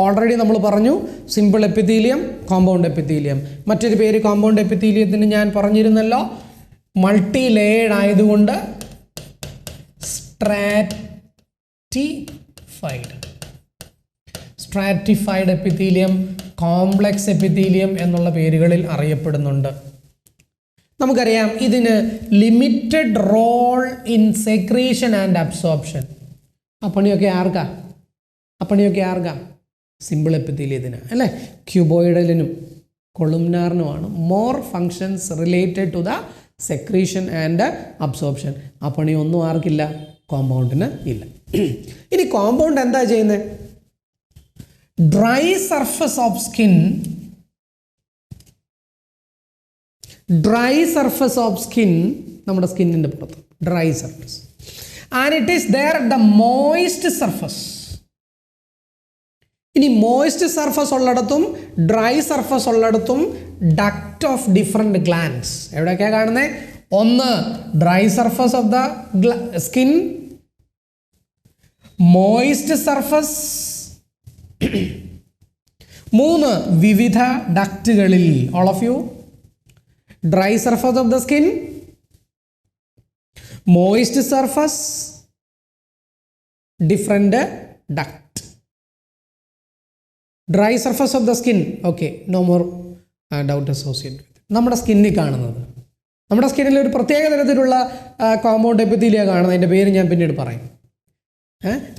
Already നമ്മൾ പറഞ്ഞു simple epithelium, compound epithelium. മറ്റൊരു പേര് കോമ്പൗണ്ട് എപ്പിത്തീലിയത്തിന് ഞാൻ പറഞ്ഞിരുന്നല്ലോ, മൾട്ടി ലെയേർഡ് ആയതുകൊണ്ട് സ്ട്രാറ്റിഫൈഡ് എപ്പിത്തീലിയം, കോംപ്ലക്സ് എപ്പിത്തീലിയം എന്നുള്ള പേരുകളിൽ അറിയപ്പെടുന്നുണ്ട്. നമുക്കറിയാം ഇതിന് limited role in secretion and absorption. ആ പണിയൊക്കെ ആർക്കാ? സിമ്പിൾ എപ്പിത്തീലിയത്തിന് അല്ലേ? ക്യൂബോയിഡലിനും കൊളുംനാറിനുമാണ് more functions related to the secretion and absorption. ആ പണിയൊന്നും ആർക്കില്ല? കോമ്പൗണ്ടിന് ഇല്ല. ഇനി കോമ്പൗണ്ട് എന്താ ചെയ്യുന്നത്? ഡ്രൈ സർഫസ് ഓഫ് സ്കിൻ, നമ്മുടെ സ്കിന്നിൻ്റെ പുറത്ത് dry surface, and it is there the moist surface. ഇനി മോയിസ്റ്റ് സർഫസ് ഉള്ളിടത്തും ഡ്രൈ സർഫസ് ഉള്ളിടത്തും ഡക്റ്റ് ഓഫ് ഡിഫറെൻറ്റ് ഗ്ലാൻഡ്സ്. എവിടെയൊക്കെയാണ് കാണുന്നത്? ഒന്ന് dry surface of the skin, moist surface, മൂന്ന് വിവിധ ഡക്റ്റുകളിൽ. All of you, dry surface of the skin, moist surface, different duct. Dry surface of the skin, okay, no more doubt associate with. നമ്മുടെ സ്കിന്നിൽ കാണുന്നത്, നമ്മുടെ സ്കിന്നിൽ ഒരു പ്രത്യേക തരത്തിലുള്ള കോമ്പൗണ്ട് എപ്പിത്തീലിയ കാണുന്നത്. അതിൻ്റെ പേര് ഞാൻ പിന്നീട് പറയും.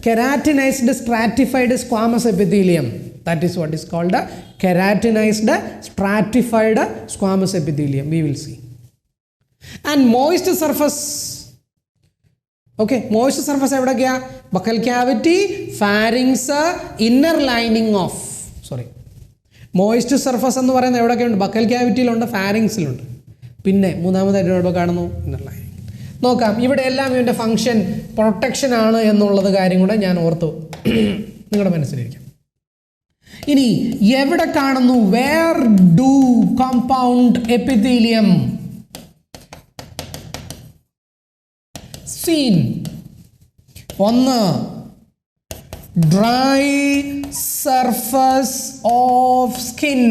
Keratinised stratified squamous epithelium, that is what is called a keratinized stratified squamous epithelium. We will see. And moist surface, okay, moist surface എവിടെയൊക്കെയാ? buccal cavity, pharynx, inner lining of, sorry, moist surface എന്ന് പറയുന്നത് എവിടെയൊക്കെയുണ്ട്? buccal cavityയിലുണ്ട്, pharynxലുണ്ട്. പിന്നെ മൂന്നാമതായിട്ട് എവിടെ കാണുന്നു? inner lining. നോക്കാം, ഇവിടെ എല്ലാം ഇതിൻ്റെ ഫങ്ഷൻ പ്രൊട്ടക്ഷൻ ആണ് എന്നുള്ളത് കാര്യം കൂടെ ഞാൻ ഓർത്തു നിങ്ങളുടെ മനസ്സിലിരിക്കാം. ഇനി എവിടെ കാണുന്നു? Where do compound epithelium seen? ഒന്ന് ഡ്രൈ സർഫസ് ഓഫ് സ്കിൻ,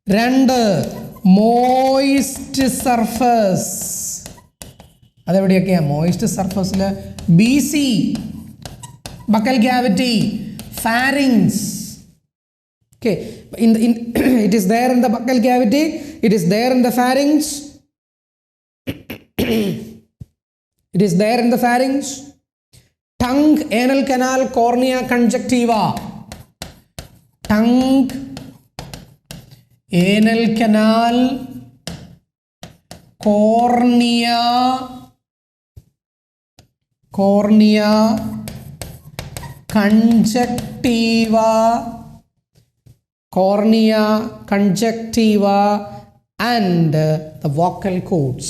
രണ്ട് മോയിസ്റ്റ് സർഫസ്. അതെവിടെയൊക്കെയാണ്? മോയിസ്റ്റ് സർഫസിൽ BC, buccal cavity, pharynx. Okay, it is there in the buccal cavity, it is there in the pharynx, it is there in the pharynx, tongue, anal canal, cornea, conjunctiva, tongue, anal canal, cornea, conjunctiva, and the vocal cords.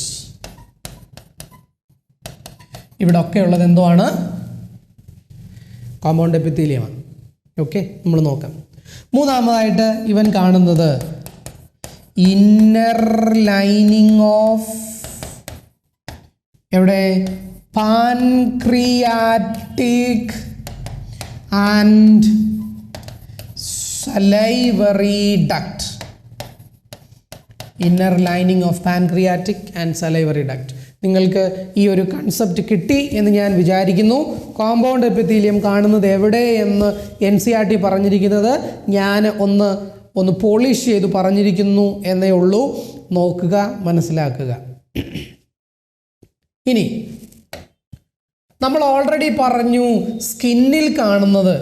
ഇവിടെ ഒക്കെ ഉള്ളത് എന്താണ്? Compound എപ്പിത്തീലിയമാണ്. Okay, നമ്മൾ നോക്കാം. മൂന്നാമതായിട്ട് ഇവൻ കാണുന്നത് inner lining of, എവിടെ? Pancreatic and salivary duct, inner lining of pancreatic and salivary duct. നിങ്ങൾക്ക് ഈ ഒരു കൺസെപ്റ്റ് കിട്ടി എന്ന് ഞാൻ വിചാരിക്കുന്നു. കോമ്പൗണ്ട് എപ്പിത്തീലിയം കാണുന്നത് എവിടെ എന്ന് NCERT പറഞ്ഞിരിക്കുന്നത് ഞാൻ ഒന്ന് പോളിഷ് ചെയ്ത് പറഞ്ഞിരിക്കുന്നു എന്നേ ഉള്ളൂ. നോക്കുക, മനസ്സിലാക്കുക. ഇനി നമ്മൾ ഓൾറെഡി പറഞ്ഞു സ്കിന്നിൽ കാണുന്നത്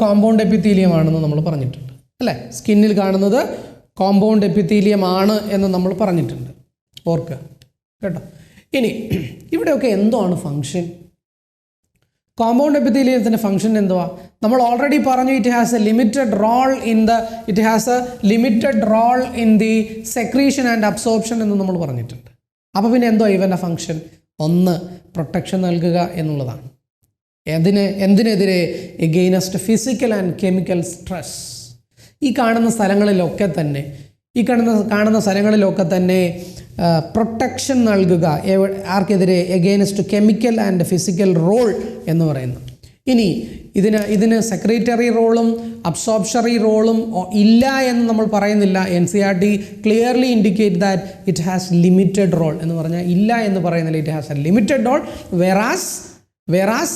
കോമ്പൗണ്ട് എപ്പിത്തീലിയം ആണെന്ന് നമ്മൾ പറഞ്ഞിട്ടുണ്ട് അല്ലേ? സ്കിന്നിൽ കാണുന്നത് കോമ്പൗണ്ട് എപ്പിത്തീലിയം ആണ് എന്ന് നമ്മൾ പറഞ്ഞിട്ടുണ്ട്, ഓർക്കുക കേട്ടോ. ഇനി ഇവിടെയൊക്കെ എന്താണ് ഫങ്ഷൻ? കോമ്പൗണ്ട് എപ്പിത്തീലിയത്തിൻ്റെ ഫങ്ഷൻ എന്തുവാ? നമ്മൾ ഓൾറെഡി പറഞ്ഞു it has a limited role in the secretion and absorption എന്ന് നമ്മൾ പറഞ്ഞിട്ടുണ്ട്. അപ്പോൾ പിന്നെ എന്തോ ഇവൻ്റെ ഫങ്ഷൻ? ഒന്ന് പ്രൊട്ടക്ഷൻ നൽകുക എന്നുള്ളതാണ്. എന്തിനെതിരെ? Against physical and chemical stress. ഈ കാണുന്ന സ്ഥലങ്ങളിലൊക്കെ തന്നെ ഈ കാണുന്ന സ്ഥലങ്ങളിലൊക്കെ തന്നെ പ്രൊട്ടക്ഷൻ നൽകുക ആർക്കെതിരെ against chemical and physical role എന്ന് പറയുന്നു. ഇനി ഇതിന് സെക്രട്ടറി റോളും അബ്സോർപ്ഷറി റോളും ഇല്ല എന്ന് നമ്മൾ പറയുന്നില്ല. NCERT clearly indicate that it has limited role എന്ന് പറഞ്ഞാൽ ഇല്ല എന്ന് പറയുന്നില്ല. It has a limited role whereas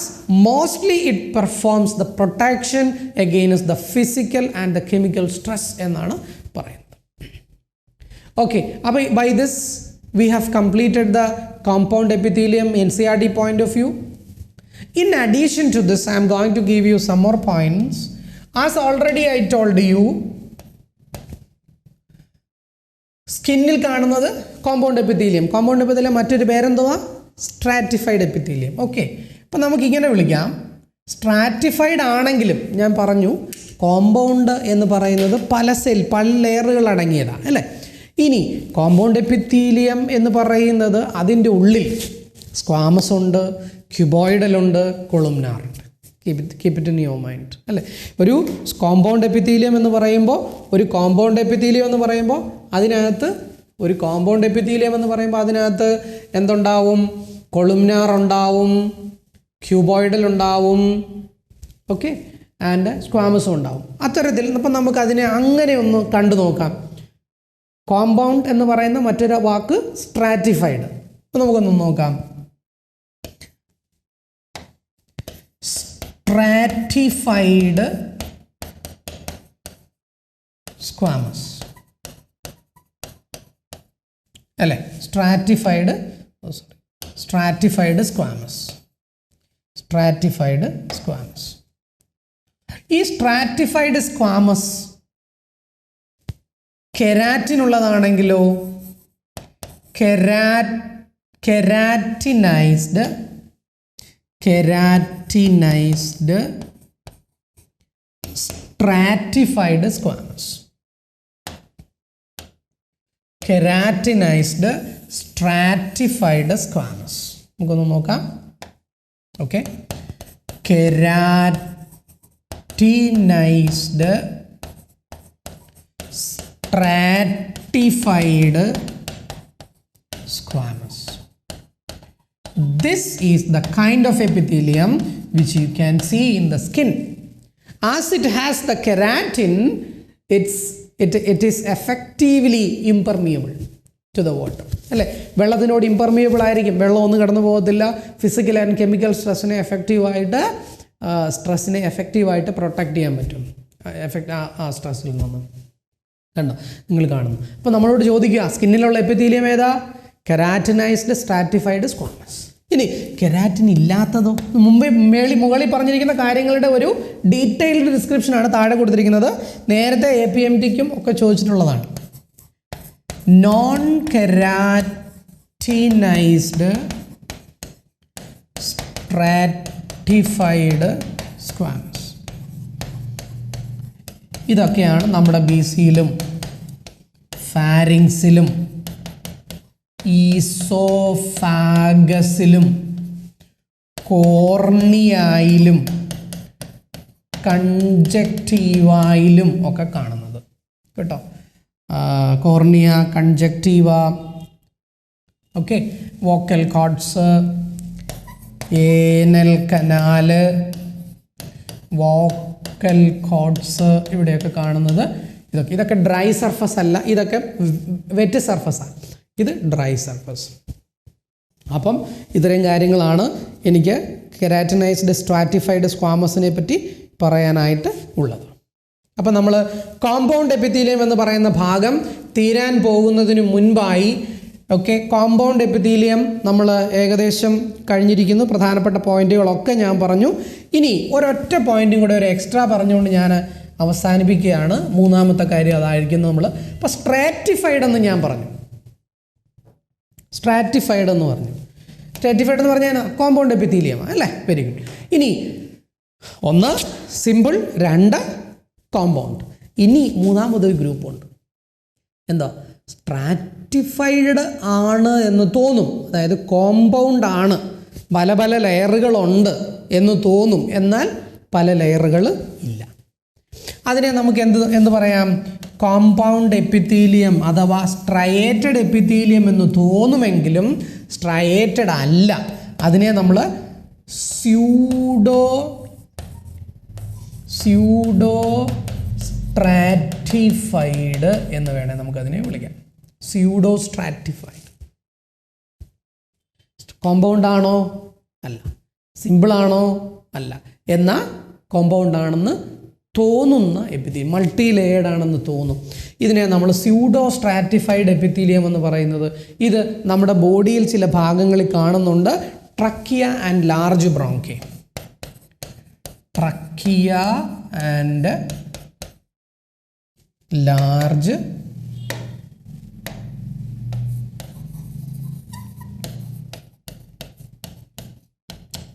mostly it performs the protection against the physical and the chemical stress എന്നാണ് പറയുന്നത്. Okay, by this we have completed the compound epithelium NCERT point of view. In addition to this, I am going to give you some more points. As already I told you, സ്കിന്നിൽ കാണുന്നത് compound epithelium. Compound epithelium മറ്റൊരു പേരെന്തുവാ? Stratified epithelium. Okay, അപ്പം നമുക്കിങ്ങനെ വിളിക്കാം. Stratified ആണെങ്കിലും ഞാൻ പറഞ്ഞു കോമ്പൗണ്ട് എന്ന് പറയുന്നത് പല ലെയറുകൾ അടങ്ങിയതാണ് അല്ലേ. ഇനി കോമ്പൗണ്ട് എപ്പിത്തീലിയം എന്ന് പറയുന്നത് അതിൻ്റെ ഉള്ളിൽ സ്ക്വാമസ് ഉണ്ട്, ക്യൂബോയിഡലുണ്ട്, കൊളുംനാറുണ്ട്. Keep it in your mind അല്ലേ. ഒരു കോമ്പൗണ്ട് എപ്പിത്തീലിയം എന്ന് പറയുമ്പോൾ അതിനകത്ത് എന്തുണ്ടാവും? കൊളുംനാർ ഉണ്ടാവും, ക്യൂബോയിഡൽ ഉണ്ടാവും, ഓക്കെ, ആൻഡ് സ്ക്വാമസും ഉണ്ടാവും. അത്തരത്തിൽ അപ്പം നമുക്കതിനെ അങ്ങനെ ഒന്ന് കണ്ടു നോക്കാം. കോമ്പൗണ്ട് എന്ന് പറയുന്ന മറ്റൊരു വാക്ക് സ്ട്രാറ്റിഫൈഡ്. അപ്പം നമുക്കൊന്ന് നോക്കാം. സ്ട്രാറ്റിഫൈഡ് സ്ക്വാമസ് അല്ലേ. Stratified squamous. ഈ സ്ട്രാറ്റിഫൈഡ് സ്ക്വാമസ് കെരാറ്റിനുള്ളതാണെങ്കിലോ keratinised stratified squamous. Keratinised stratified squamous നമുക്കൊന്ന് നോക്കാം. Okay, keratinised stratified squamous. This is the kind of epithelium which you can see in the skin. As it has the keratin, it is effectively impermeable to the water. അല്ലേ, വെള്ളത്തിനോട് ഇമ്പർമിയബിൾ ആയിരിക്കും, വെള്ളം ഒന്നും കടന്നു പോകത്തില്ല. Physical and chemical സ്ട്രെസ്സിനെ എഫക്റ്റീവായിട്ട് protect ചെയ്യാൻ പറ്റും ആ സ്ട്രെസ്സിൽ നിന്ന്. കണ്ടോ, നിങ്ങൾ കാണുന്നു. അപ്പോൾ നമ്മളോട് ചോദിക്കുക സ്കിന്നിലുള്ള എപ്പിത്തീലിയം ഏതാ? Keratinised stratified squamous. ഇനി കെരാറ്റിൻ ഇല്ലാത്തതോ? മുകളിൽ പറഞ്ഞിരിക്കുന്ന കാര്യങ്ങളുടെ ഒരു ഡീറ്റെയിൽഡ് ഡിസ്ക്രിപ്ഷനാണ് താഴെ കൊടുത്തിരിക്കുന്നത്. നേരത്തെ APMTക്കും ഒക്കെ ചോദിച്ചിട്ടുള്ളതാണ്. Non keratinised stratified squamous. ഇതൊക്കെയാണ് നമ്മുടെ BCയിലും ഫാരിങ്സിലും ഈസോഫാഗസിലും കോർണിയയിലും കൺജക്റ്റീവയിലും ഒക്കെ കാണുന്നത് കേട്ടോ. Cornea, conjunctiva, okay, vocal cords, anal canal, vocal cords ഇവിടെയൊക്കെ കാണുന്നത്. ഇതൊക്കെ ഡ്രൈ സർഫസ് അല്ല, ഇതൊക്കെ വെറ്റ് സർഫസാണ്. ഇത് ഡ്രൈ സർഫസ്. അപ്പം ഇത്രയും കാര്യങ്ങളാണ് എനിക്ക് കെരാറ്റിനൈസ്ഡ് സ്ട്രാറ്റിഫൈഡ് സ്ക്വാമസിനെ പറ്റി പറയാനായിട്ട് ഉള്ളത്. അപ്പം നമ്മൾ കോമ്പൗണ്ട് എപ്പിത്തീലിയം എന്ന് പറയുന്ന ഭാഗം തീരാൻ പോകുന്നതിന് മുൻപായി കോമ്പൗണ്ട് എപ്പിത്തീലിയം നമ്മൾ ഏകദേശം കഴിഞ്ഞിരിക്കുന്നു. പ്രധാനപ്പെട്ട പോയിന്റുകളൊക്കെ ഞാൻ പറഞ്ഞു. ഇനി ഒരൊറ്റ പോയിന്റും കൂടെ ഒരു എക്സ്ട്രാ പറഞ്ഞുകൊണ്ട് ഞാൻ അവസാനിപ്പിക്കുകയാണ്. മൂന്നാമത്തെ കാര്യം അതായിരിക്കും. നമ്മൾ ഇപ്പോൾ സ്ട്രാറ്റിഫൈഡ് എന്ന് ഞാൻ പറഞ്ഞു. സ്ട്രാറ്റിഫൈഡ് എന്ന് പറഞ്ഞാൽ കോമ്പൗണ്ട് എപ്പിത്തീലിയം അല്ലേ. Very good. ഇനി ഒന്ന് സിമ്പിൾ, രണ്ട് കോമ്പൗണ്ട്. ഇനി മൂന്നാമതൊരു ഗ്രൂപ്പുണ്ട്. എന്താ? സ്ട്രാറ്റിഫൈഡ് ആണ് എന്ന് തോന്നും, അതായത് കോമ്പൗണ്ട് ആണ്, പല പല ലെയറുകളുണ്ട് എന്ന് തോന്നും, എന്നാൽ പല ലെയറുകൾ ഇല്ല. അതിനെ നമുക്ക് എന്ത് പറയാം? കോമ്പൗണ്ട് എപ്പിത്തീലിയം അഥവാ സ്ട്രയേറ്റഡ് എപ്പിത്തീലിയം എന്ന് തോന്നുമെങ്കിലും സ്ട്രയേറ്റഡ് അല്ല. അതിനെ നമ്മൾ സ്യൂഡോ സ്ട്രാറ്റിഫൈഡ് എന്ന് വേണേൽ നമുക്കതിനെ വിളിക്കാം. Pseudo stratified. കോമ്പൗണ്ട് ആണോ? അല്ല. സിമ്പിൾ ആണോ? അല്ല. എന്നാൽ കോമ്പൗണ്ട് ആണെന്ന് തോന്നുന്ന എപ്പിത്തീലിയം, മൾട്ടി ലെയേർഡ് ആണെന്ന് തോന്നും. ഇതിനെ നമ്മൾ സ്യൂഡോ സ്ട്രാറ്റിഫൈഡ് എപ്പിത്തീലിയം എന്ന് പറയുന്നത്. ഇത് നമ്മുടെ ബോഡിയിൽ ചില ഭാഗങ്ങളിൽ കാണുന്നുണ്ട്. Trachea and large bronchi. Trachea and large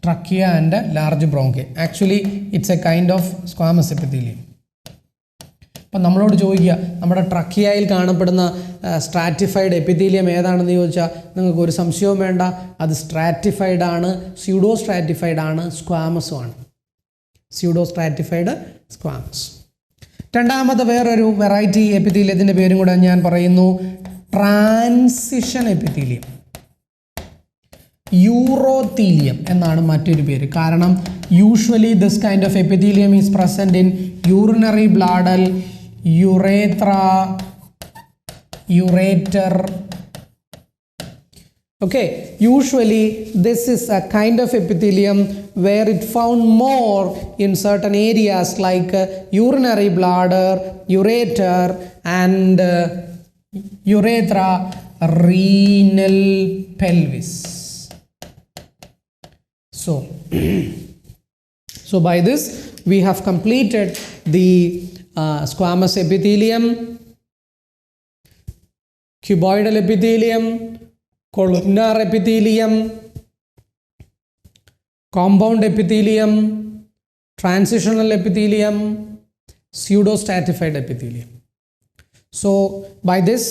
trachea and large bronchi. Actually, it's a kind of squamous epithelium. അപ്പം നമ്മളോട് ചോദിക്കുക, നമ്മുടെ ട്രക്കിയയിൽ കാണപ്പെടുന്ന സ്ട്രാറ്റിഫൈഡ് എപ്പിത്തീലിയം ഏതാണെന്ന് ചോദിച്ചാൽ നിങ്ങൾക്ക് ഒരു സംശയവും വേണ്ട. അത് സ്ട്രാറ്റിഫൈഡ് ആണ്, സ്യൂഡോ സ്ട്രാറ്റിഫൈഡ് ആണ്, സ്ക്വാമസും ആണ്. Pseudo stratified, squamous. രണ്ടാമത്തെ വേറൊരു വെറൈറ്റി എപ്പിത്തീലിയത്തിൻ്റെ പേരും കൂടെ ഞാൻ പറയുന്നു. ട്രാൻസിഷൻ എപ്പിത്തീലിയം, യൂറോത്തീലിയം എന്നാണ് മറ്റൊരു പേര്. കാരണം usually this kind of epithelium is present in urinary bladder, യുറേത്ര, ureter. Okay, usually this is a kind of epithelium where it found more in certain areas like urinary bladder, ureter and urethra, renal pelvis. So by this we have completed the squamous epithelium, cuboidal epithelium, columnar epithelium, compound epithelium, transitional epithelium, pseudostratified epithelium. So by this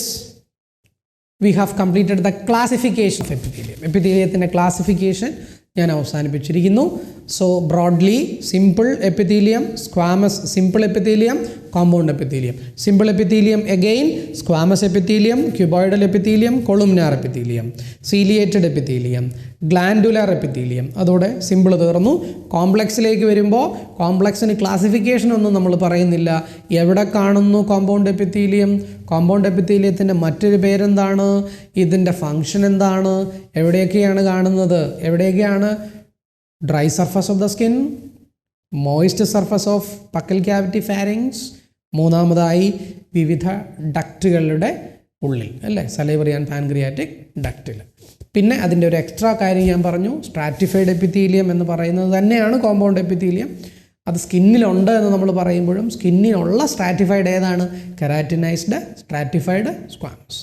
we have completed the classification of epithelium. Epithelium classification ഞാൻ അവസാനിപ്പിച്ചിരിക്കുന്നു. So broadly simple epithelium, squamous simple epithelium, compound epithelium. Simple epithelium again squamous epithelium, cuboidal epithelium, columnar epithelium, ciliated epithelium, glandular epithelium. അതോടെ simple തീർന്നു. കോംപ്ലക്സിലേക്ക് വരുമ്പോൾ കോംപ്ലക്സിന് classification ഒന്നും നമ്മൾ പറയുന്നില്ല. എവിടെ കാണുന്നു കോമ്പൗണ്ട് എപ്പിത്തീലിയം, കോമ്പൗണ്ട് എപ്പിത്തീലിയത്തിൻ്റെ മറ്റൊരു പേരെന്താണ്, ഇതിൻ്റെ ഫങ്ഷൻ എന്താണ്, എവിടെയൊക്കെയാണ് കാണുന്നത്, എവിടെയൊക്കെയാണ് dry surface of the skin, moist surface of പക്കൽ ക്യാവിറ്റി ഫാരിങ്സ്, മൂന്നാമതായി വിവിധ ഡക്റ്റുകളുടെ ഉള്ളിൽ അല്ലേ, സലൈവറി ആൻഡ് പാൻക്രിയാറ്റിക് ഡക്റ്റിൽ. പിന്നെ അതിൻ്റെ ഒരു എക്സ്ട്രാ കാര്യം ഞാൻ പറഞ്ഞു, സ്ട്രാറ്റിഫൈഡ് എപ്പിത്തീലിയം എന്ന് പറയുന്നത് തന്നെയാണ് കോമ്പൗണ്ട് എപ്പിത്തീലിയം. അത് സ്കിന്നിലുണ്ട് എന്ന് നമ്മൾ പറയുമ്പോഴും സ്കിന്നിനുള്ള സ്ട്രാറ്റിഫൈഡ് ഏതാണ്, കെരാറ്റിനൈസ്ഡ്, സ്ട്രാറ്റിഫൈഡ്, സ്ക്വാമസ്.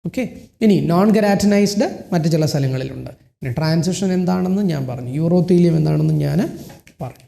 ഓക്കെ, ഇനി നോൺ കെരാറ്റിനൈസ്ഡ് മറ്റ് ചില സ്ഥലങ്ങളിലുണ്ട്. പിന്നെ ട്രാൻസിഷൻ എന്താണെന്ന് ഞാൻ പറഞ്ഞു, യൂറോത്തീലിയം എന്താണെന്ന് ഞാൻ പറഞ്ഞു.